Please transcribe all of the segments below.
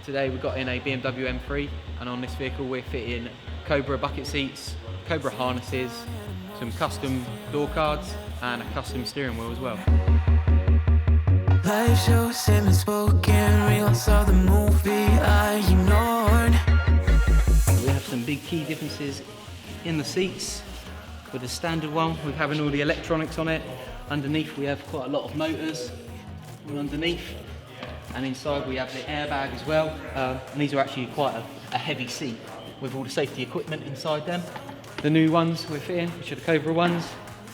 Today we've got in a BMW M3, and on this vehicle we're fitting Cobra bucket seats, Cobra harnesses, some custom door cards and a custom steering wheel as well. Live shows, semi-spoken, reels of the movie I ignored. We have some big key differences in the seats. With the standard one, we're having all the electronics on it. Underneath we have quite a lot of motors all underneath. And inside we have the airbag as well. And these are actually quite a heavy seat with all the safety equipment inside them. The new ones we're fitting, which are the Cobra ones,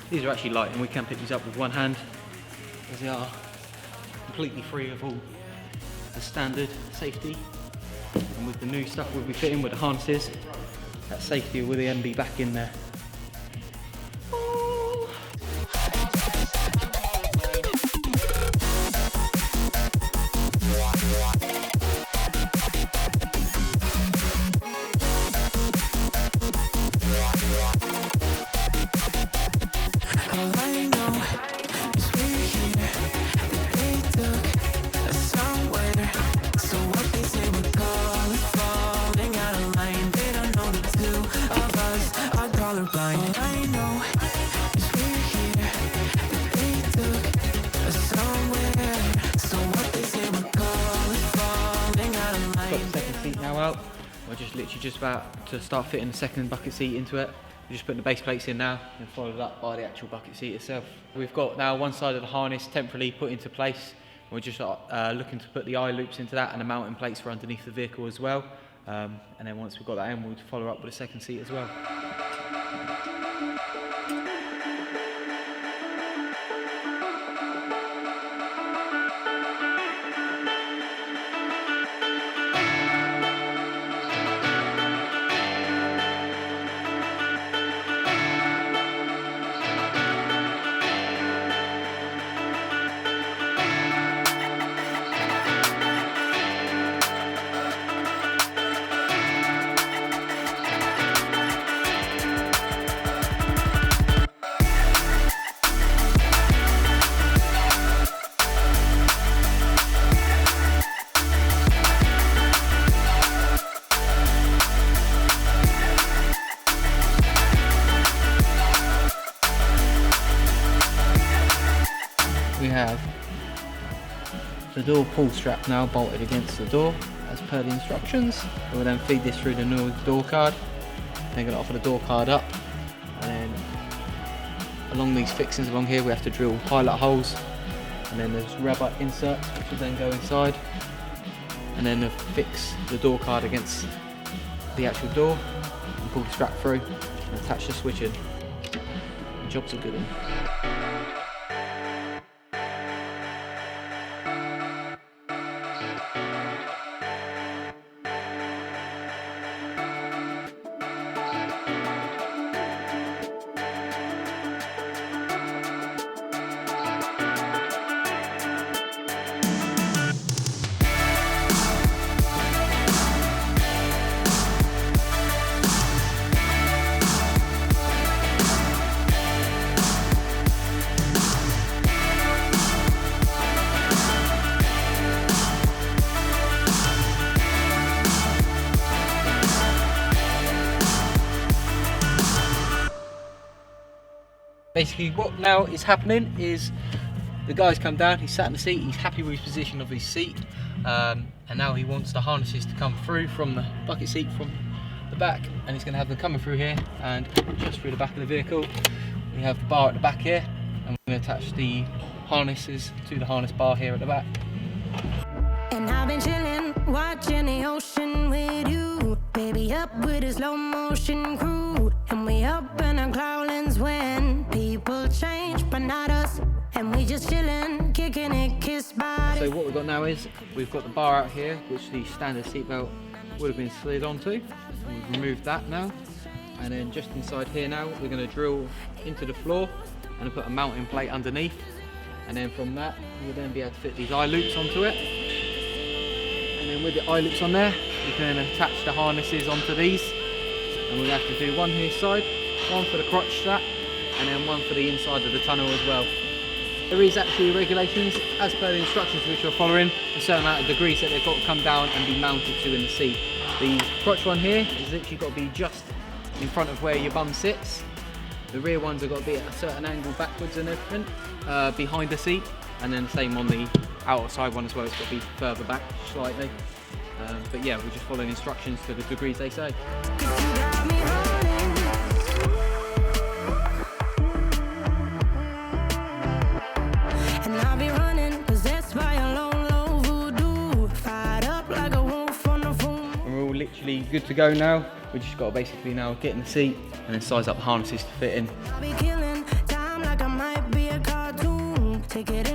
these are actually light and we can pick these up with one hand, as they are completely free of all the standard safety. And with the new stuff we'll be fitting with the harnesses, that safety will then be back in there. Colorblind. I know is we're here, they took us somewhere. So what they say we're falling out of line. Got the second seat now out. We're just literally just about to start fitting the second bucket seat into it. We're just putting the base plates in now and followed up by the actual bucket seat itself. We've got now one side of the harness temporarily put into place. We're just looking to put the eye loops into that and the mounting plates for underneath the vehicle as well. And then once we've got that in, we'll follow up with the second seat as well. We have the door pull strap now bolted against the door as per the instructions. We'll then feed this through the new door card. Then going to offer the door card up, and then along these fixings along here we have to drill pilot holes, and then there's rubber inserts which will then go inside, and then fix the door card against the actual door and pull the strap through and attach the switch in. The job's a good one. Basically what now is happening is the guy's come down, he's sat in the seat, he's happy with his position of his seat, and now he wants the harnesses to come through from the bucket seat from the back, and he's going to have them coming through here and just through the back of the vehicle. We have the bar at the back here, and we're going to attach the harnesses to the harness bar here at the back. And I've been chilling, watching the ocean with you, baby, up with a slow motion crew, and we up in our cloudlands when people change, but not us, and we just chilling, kicking it, kissed by. So what we've got now is we've got the bar out here, which the standard seatbelt would have been slid onto. We've removed that now, and then just inside here now we're going to drill into the floor and put a mounting plate underneath, and then from that we'll then be able to fit these eye loops onto it. And then with the eye loops on there, you can then attach the harnesses onto these, and we'll have to do one here side, one for the crotch strap, and then one for the inside of the tunnel as well. There is actually regulations, as per the instructions which you're following, a certain amount of degrees that they've got to come down and be mounted to in the seat. The crotch one here is literally got to be just in front of where your bum sits. The rear ones have got to be at a certain angle backwards and everything, behind the seat. And then the same on the outside one as well, it's got to be further back slightly. But yeah, we're just following instructions to the degrees they say. Literally good to go now. We just got to basically now get in the seat and then size up harnesses to fit in. I'll be killing time like I might be a cartoon. Take it